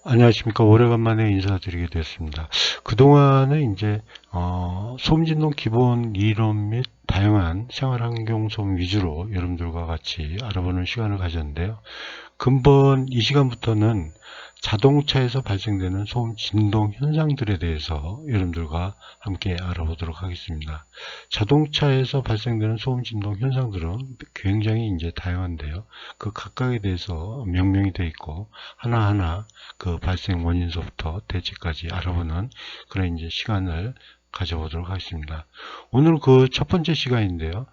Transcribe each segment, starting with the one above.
안녕하십니까. 오래간만에 인사드리게 됐습니다. 그동안은 이제, 소음진동 기본 이론 및 다양한 생활환경 소음 위주로 여러분들과 같이 알아보는 시간을 가졌는데요. 근본 이 시간부터는 자동차에서 발생되는 소음 진동 현상들에 대해서 여러분들과 함께 알아보도록 하겠습니다. 자동차에서 발생되는 소음 진동 현상들은 굉장히 이제 다양한데요. 그 각각에 대해서 명명이 되어 있고 하나하나 그 발생 원인서부터 대체까지 알아보는 그런 이제 시간을 가져보도록 하겠습니다. 오늘 그 첫 번째 시간인데요.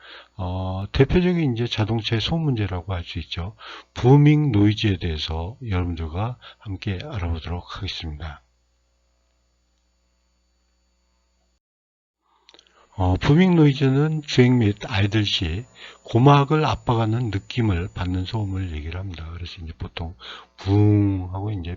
대표적인 이제 자동차의 소음 문제라고 할 수 있죠. 부밍 노이즈에 대해서 여러분들과 함께 알아보도록 하겠습니다. 부밍 노이즈는 주행 및 아이들 시 고막을 압박하는 느낌을 받는 소음을 얘기를 합니다. 그래서 이제 보통 붕 하고 이제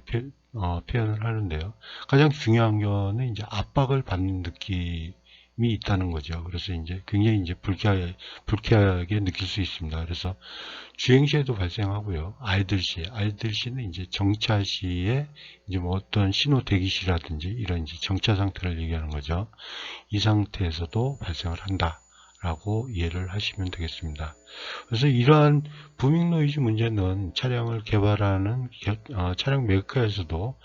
표현을 하는데요. 가장 중요한 거는 이제 압박을 받는 느낌이 있다는 거죠. 그래서 이제 굉장히 이제 불쾌하게 느낄 수 있습니다. 그래서 주행 시에도 발생하고요. 아이들 시는 이제 정차 시에 이제 뭐 어떤 신호 대기 시라든지 이런 이제 정차 상태를 얘기하는 거죠. 이 상태에서도 발생을 한다라고 이해를 하시면 되겠습니다. 그래서 이러한 부밍 노이즈 문제는 차량을 개발하는 차량 메이커에서도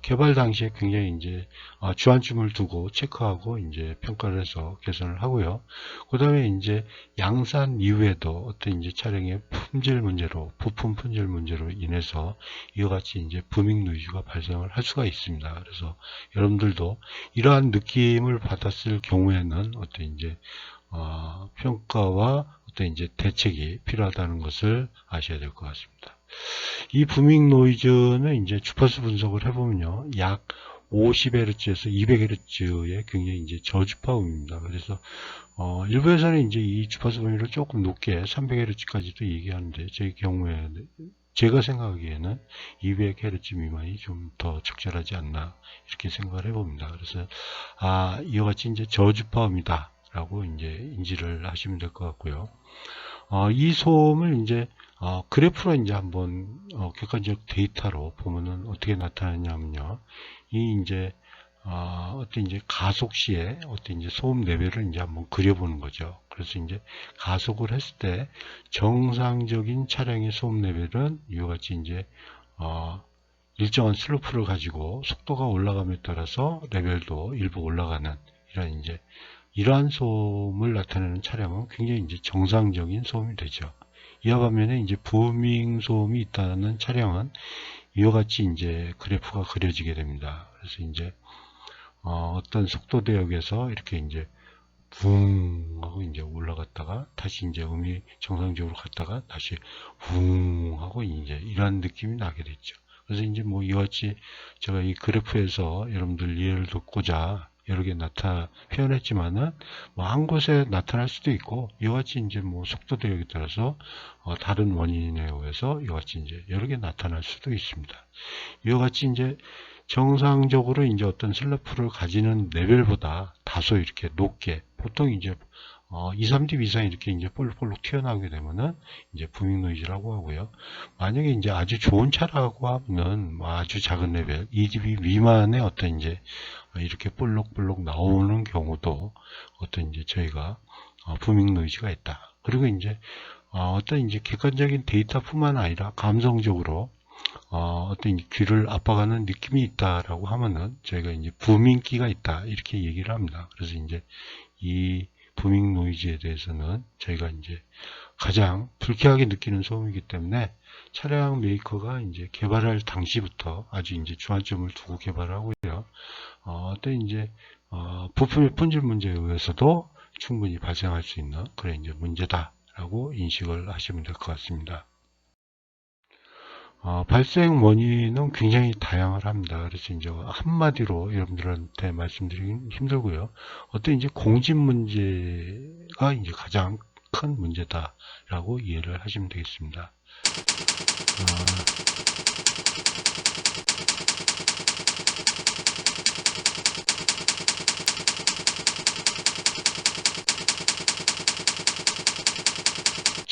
개발 당시에 굉장히 이제 주안점을 두고 체크하고 이제 평가를 해서 개선을 하고요. 그다음에 이제 양산 이후에도 어떤 이제 차량의 품질 문제로 부품 품질 문제로 인해서 이와 같이 이제 부밍 노이즈가 발생을 할 수가 있습니다. 그래서 여러분들도 이러한 느낌을 받았을 경우에는 어떤 이제 평가와 어떤 이제 대책이 필요하다는 것을 아셔야 될 것 같습니다. 이 부밍 노이즈는 이제 주파수 분석을 해보면요, 약 50Hz에서 200Hz의 굉장히 이제 저주파음입니다. 그래서 일부에서는 이제 이 주파수 범위를 조금 높게 300Hz까지도 얘기하는데 제 경우에 제가 생각하기에는 200Hz 미만이 좀 더 적절하지 않나 이렇게 생각을 해봅니다. 그래서 이와 같이 이제 저주파음이다 라고 이제 인지를 하시면 될 것 같고요. 이 소음을 이제 그래프로 이제 한번 객관적 데이터로 보면은 어떻게 나타나냐면요. 이 이제 어떤 이제 가속 시에 어떤 이제 소음 레벨을 이제 한번 그려보는 거죠. 그래서 이제 가속을 했을 때 정상적인 차량의 소음 레벨은 이와 같이 이제 일정한 슬로프를 가지고 속도가 올라감에 따라서 레벨도 일부 올라가는 이런 이제 이러한 소음을 나타내는 차량은 굉장히 이제 정상적인 소음이 되죠. 이와 반면에 이제 부밍 소음이 있다는 차량은 이와 같이 이제 그래프가 그려지게 됩니다. 그래서 이제 어떤 속도 대역에서 이렇게 이제 붕 하고 이제 올라갔다가 다시 이제 음이 정상적으로 갔다가 다시 붕 하고 이제 이러한 느낌이 나게 됐죠. 그래서 이제 뭐 이와 같이 제가 이 그래프에서 여러분들 이해를 돕고자 여러 개 표현했지만은 뭐 한 곳에 나타날 수도 있고 이와 같이 이제 뭐 속도 대역에 따라서 다른 원인에 의해서 이와 같이 이제 여러 개 나타날 수도 있습니다. 이와 같이 이제 정상적으로 이제 어떤 슬럼프를 가지는 레벨보다 다소 이렇게 높게 보통 이제 2, 3dB 이상 이렇게 이제 볼록볼록 튀어나오게 되면은 이제 부밍 노이즈라고 하고요. 만약에 이제 아주 좋은 차라고 하면은 뭐 아주 작은 레벨 2dB 미만의 어떤 이제 이렇게 볼록볼록 나오는 경우도 어떤 이제 저희가 부밍 노이즈가 있다. 그리고 이제 어떤 이제 객관적인 데이터뿐만 아니라 감성적으로 어떤 귀를 압박하는 느낌이 있다라고 하면은 저희가 이제 부밍기가 있다 이렇게 얘기를 합니다. 그래서 이제 이 부밍 노이즈에 대해서는 저희가 이제 가장 불쾌하게 느끼는 소음이기 때문에 차량 메이커가 이제 개발할 당시부터 아주 이제 주안점을 두고 개발하고요. 어떤 이제 부품의 품질 문제에 의해서도 충분히 발생할 수 있는 그런 이제 문제다라고 인식을 하시면 될 것 같습니다. 발생 원인은 굉장히 다양합니다. 그래서 이제 한마디로 여러분들한테 말씀드리긴 힘들고요. 어떤 이제 공진 문제가 이제 가장 큰 문제다라고 이해를 하시면 되겠습니다.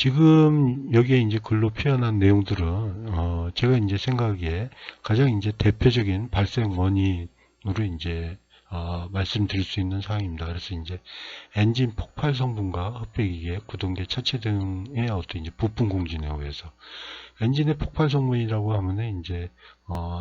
지금 여기에 이제 글로 표현한 내용들은 제가 이제 생각하기에 가장 이제 대표적인 발생 원인으로 이제 말씀드릴 수 있는 사항입니다. 그래서 이제 엔진 폭발 성분과 흡배기계, 구동계, 차체 등의 어떤 이제 부품 공진에 의해서 엔진의 폭발 성분이라고 하면은 이제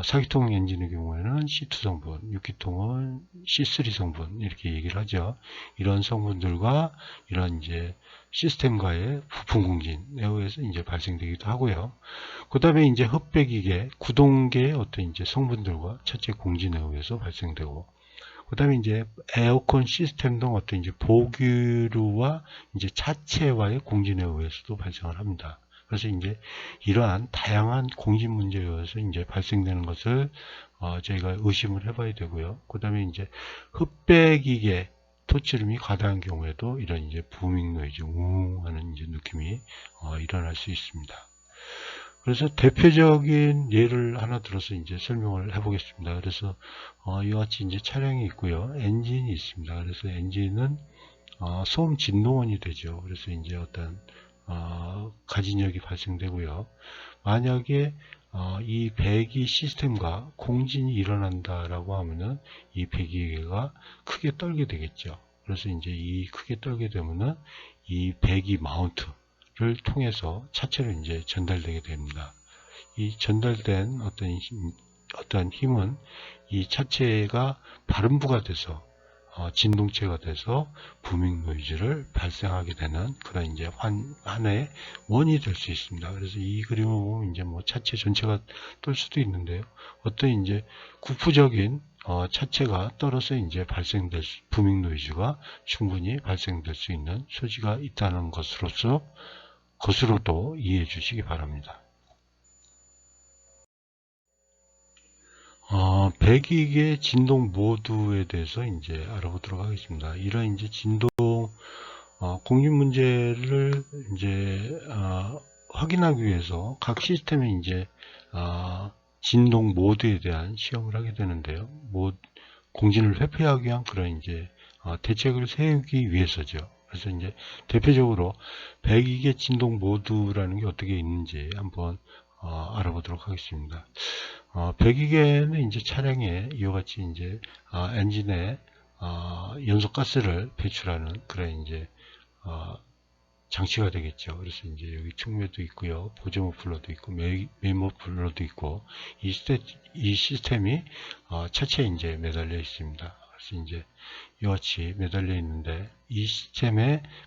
사기통 엔진의 경우에는 C2 성분, 6기통은 C3 성분 이렇게 얘기를 하죠. 이런 성분들과 이런 이제 시스템과의 부품 공진에 의해서 이제 발생되기도 하고요. 그 다음에 이제 흡배기계, 구동계의 어떤 이제 성분들과 차체 공진에 의해서 발생되고, 그 다음에 이제 에어컨 시스템 등 어떤 이제 보규류와 이제 차체와의 공진에 의해서도 발생을 합니다. 그래서 이제 이러한 다양한 공진 문제에 의해서 이제 발생되는 것을 저희가 의심을 해봐야 되고요. 그 다음에 이제 흡배기계 토치름이 과다한 경우에도 이런 이제 부밍 노이즈, 웅 하는 이제 느낌이 일어날 수 있습니다. 그래서 대표적인 예를 하나 들어서 이제 설명을 해보겠습니다. 그래서 이와 같이 이제 차량이 있고요, 엔진이 있습니다. 그래서 엔진은 소음 진동원이 되죠. 그래서 이제 어떤 가진력이 발생되고요. 만약에 이 배기 시스템과 공진이 일어난다라고 하면은 이 배기계가 크게 떨게 되겠죠. 그래서 이제 이 크게 떨게 되면은 이 배기 마운트를 통해서 차체로 이제 전달되게 됩니다. 이 전달된 어떤 힘은 이 차체가 발음부가 돼서 진동체가 돼서 부밍 노이즈를 발생하게 되는 그런 이제 환의 원인이 될 수 있습니다. 그래서 이 그림을 보면 이제 뭐 차체 전체가 떨 수도 있는데요. 어떤 이제 구프적인 차체가 떨어서 이제 발생될 부밍 노이즈가 충분히 발생될 수 있는 소지가 있다는 것으로도 이해해 주시기 바랍니다. 배기계 진동 모드에 대해서 이제 알아보도록 하겠습니다. 이런 이제 진동 공진 문제를 이제 확인하기 위해서 각 시스템의 이제 진동 모드에 대한 시험을 하게 되는데요. 공진을 회피하기 위한 그런 이제 대책을 세우기 위해서죠. 그래서 이제 대표적으로 배기계 진동 모드라는 게 어떻게 있는지 한번 알아보도록 하겠습니다. 배기계는 이제 차량에 이와 같이 이제 엔진에 연소가스를 배출하는 그런 이제 장치가 되겠죠. 그래서 이제 여기 충매도 있고요, 보조머플러도 있고, 메인머플러도 있고, 이 시스템이 차체에 이제 매달려 있습니다. 그래서 이제 이와 같이 매달려 있는데, 이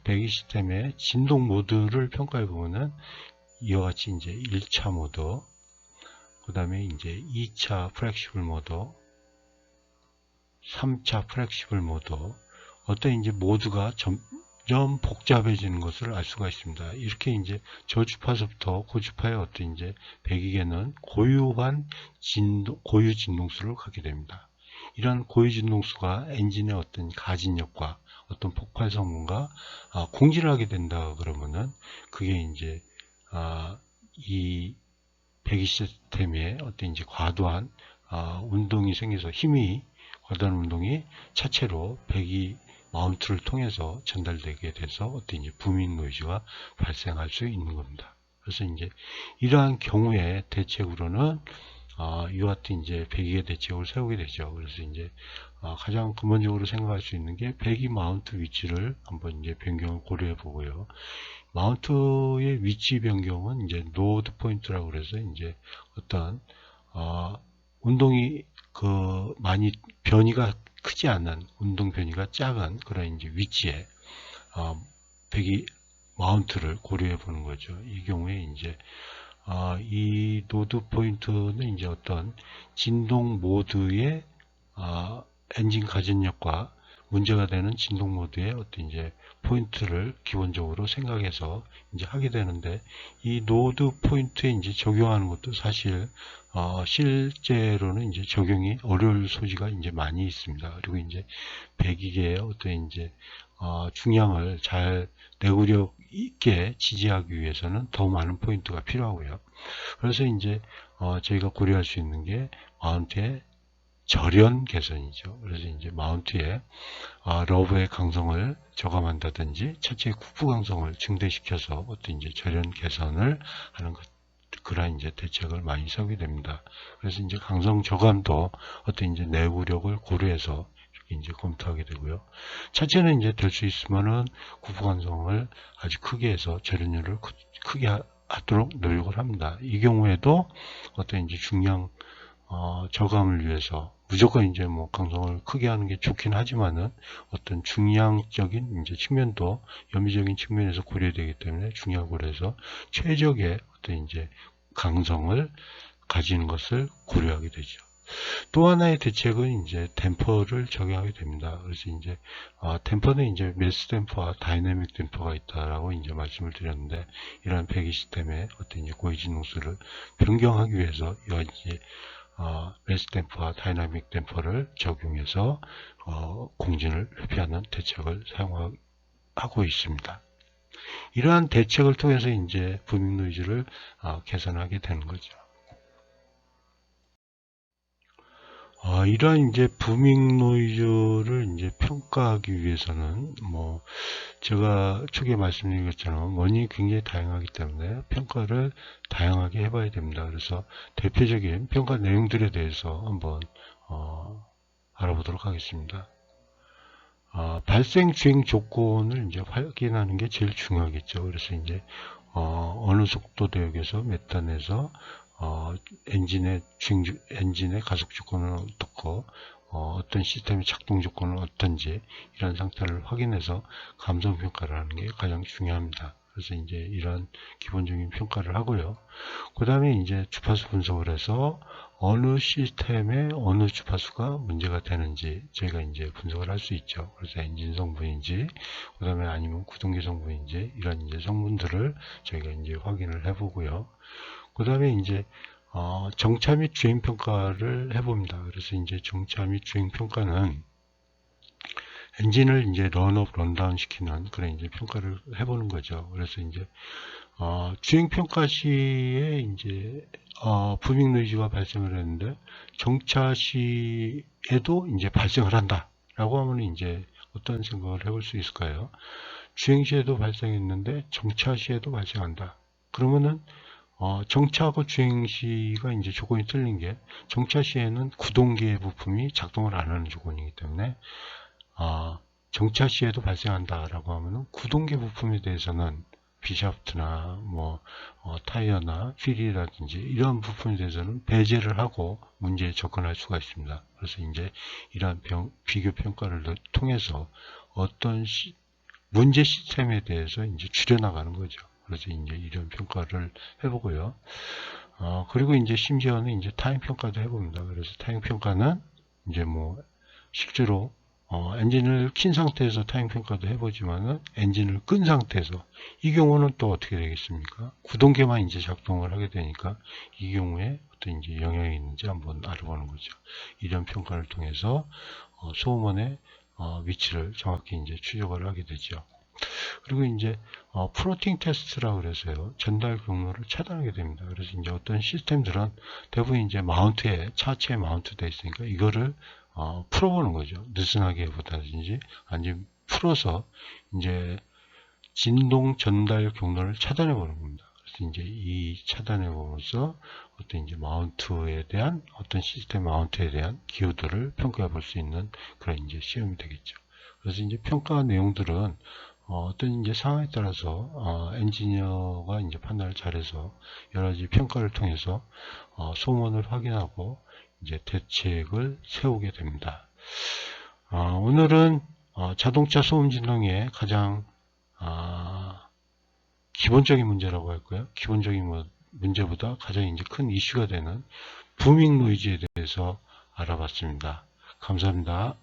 배기 시스템의 진동 모드를 평가해 보면은 이와 같이 이제 1차 모드, 그 다음에 이제 2차 플렉시블 모드, 3차 플렉시블 모드, 어떤 이제 모드가 점점 복잡해지는 것을 알 수가 있습니다. 이렇게 이제 저주파서부터 고주파의 어떤 이제 배기계는 고유한 고유 진동수를 갖게 됩니다. 이런 고유 진동수가 엔진의 어떤 가진력과 어떤 폭발 성분과 공진을 하게 된다 그러면은 그게 이제 이 배기 시스템에 어떤 이제 과도한 운동이 생겨서 과도한 운동이 차체로 배기 마운트를 통해서 전달되게 돼서 어떤 이제 부밍 노이즈가 발생할 수 있는 겁니다. 그래서 이제 이러한 경우에 대책으로는 이와 같은 이제 배기의 대책을 세우게 되죠. 그래서 이제 가장 근본적으로 생각할 수 있는 게 배기 마운트 위치를 한번 이제 변경을 고려해 보고요. 마운트의 위치 변경은 이제 노드 포인트라고 그래서 이제 어떤 운동이 많이 변이가 크지 않은, 운동 변이가 작은 그런 이제 위치에 배기 마운트를 고려해 보는 거죠. 이 경우에 이제 이 노드 포인트는 이제 어떤 진동 모드의 엔진 가진력과 문제가 되는 진동 모드의 어떤 이제 포인트를 기본적으로 생각해서 이제 하게 되는데, 이 노드 포인트에 이제 적용하는 것도 사실 실제로는 이제 적용이 어려울 소지가 이제 많이 있습니다. 그리고 이제 배기계의 어떤 이제 중량을 잘 내구력 있게 지지하기 위해서는 더 많은 포인트가 필요하고요. 그래서 이제 저희가 고려할 수 있는 게 마운트의 절연 개선이죠. 그래서 이제 마운트에 러브의 강성을 저감한다든지 차체의 국부 강성을 증대시켜서 어떤 이제 절연 개선을 하는 것, 그러한 이제 대책을 많이 세우게 됩니다. 그래서 이제 강성 저감도 어떤 이제 내구력을 고려해서 이제 검토하게 되고요. 차체는 이제 될 수 있으면은 국부 강성을 아주 크게 해서 절연율을 크게 하도록 노력을 합니다. 이 경우에도 어떤 이제 중량 저감을 위해서 무조건 이제 뭐 강성을 크게 하는 게 좋긴 하지만은 어떤 중량적인 이제 측면도 염미적인 측면에서 고려되기 때문에 중요하고, 그래서 최적의 어떤 이제 강성을 가지는 것을 고려하게 되죠. 또 하나의 대책은 이제 댐퍼를 적용하게 됩니다. 그래서 이제 댐퍼는 이제 매스 댐퍼와 다이내믹 댐퍼가 있다라고 이제 말씀을 드렸는데, 이러한 배기 시스템의 어떤 이제 고위 진동수를 변경하기 위해서 이제 매스 댐퍼와 다이나믹 댐퍼를 적용해서 공진을 회피하는 대책을 사용하고 있습니다. 이러한 대책을 통해서 이제 부밍 노이즈를 개선하게 되는 거죠. 이러한 이제 부밍 노이즈를 이제 평가하기 위해서는 뭐 제가 초기에 말씀드린 것처럼 원인이 굉장히 다양하기 때문에 평가를 다양하게 해봐야 됩니다. 그래서 대표적인 평가 내용들에 대해서 한번 알아보도록 하겠습니다. 발생 주행 조건을 이제 확인하는 게 제일 중요하겠죠. 그래서 이제 어느 속도 대역에서 몇 단에서 엔진의 가속 조건은 어떻고 어떤 시스템의 작동 조건은 어떤지, 이런 상태를 확인해서 감성 평가를 하는 게 가장 중요합니다. 그래서 이제 이런 기본적인 평가를 하고요. 그 다음에 이제 주파수 분석을 해서 어느 시스템에 어느 주파수가 문제가 되는지 저희가 이제 분석을 할 수 있죠. 그래서 엔진 성분인지, 그 다음에 아니면 구동기 성분인지, 이런 이제 성분들을 저희가 이제 확인을 해보고요. 그 다음에 이제 정차 및 주행 평가를 해봅니다. 그래서 이제 정차 및 주행 평가는 엔진을 이제 런업, 런다운 시키는 그런 이제 평가를 해보는 거죠. 그래서 이제 주행 평가 시에 이제 부밍 노이즈가 발생을 했는데 정차 시에도 이제 발생을 한다라고 하면 이제 어떤 생각을 해볼 수 있을까요? 주행 시에도 발생했는데 정차 시에도 발생한다. 그러면은 정차하고 주행 시가 이제 조건이 틀린 게, 정차 시에는 구동기의 부품이 작동을 안 하는 조건이기 때문에 정차 시에도 발생한다라고 하면은 구동기 부품에 대해서는 비샤프트나 뭐 타이어나 휠이라든지 이런 부품에 대해서는 배제를 하고 문제에 접근할 수가 있습니다. 그래서 이제 이러한 비교 평가를 통해서 어떤 문제 시스템에 대해서 이제 줄여나가는 거죠. 그래서 이제 이런 평가를 해보고요. 그리고 이제 심지어는 이제 타임 평가도 해봅니다. 그래서 타임 평가는 이제 뭐 실제로 엔진을 킨 상태에서 타임 평가도 해보지만은 엔진을 끈 상태에서, 이 경우는 또 어떻게 되겠습니까? 구동계만 이제 작동을 하게 되니까 이 경우에 어떤 이제 영향이 있는지 한번 알아보는 거죠. 이런 평가를 통해서 소음원의 위치를 정확히 이제 추적을 하게 되죠. 그리고 이제 프로팅 테스트라고 그래서요, 전달 경로를 차단하게 됩니다. 그래서 이제 어떤 시스템들은 대부분 이제 마운트에, 차체에 마운트되어 있으니까 이거를 풀어보는 거죠. 느슨하게 해보다든지 아니면 풀어서 이제 진동 전달 경로를 차단해 보는 겁니다. 그래서 이제 이 차단해 보면서 어떤 이제 마운트에 대한, 어떤 시스템 마운트에 대한 기여도를 평가해 볼 수 있는 그런 이제 시험이 되겠죠. 그래서 이제 평가 내용들은 어떤 이제 상황에 따라서 엔지니어가 이제 판단을 잘해서 여러 가지 평가를 통해서 소문을 확인하고 이제 대책을 세우게 됩니다. 오늘은 자동차 소음 진동의 가장 기본적인 문제라고 할까요? 기본적인 문제보다 가장 이제 큰 이슈가 되는 부밍 노이즈에 대해서 알아봤습니다. 감사합니다.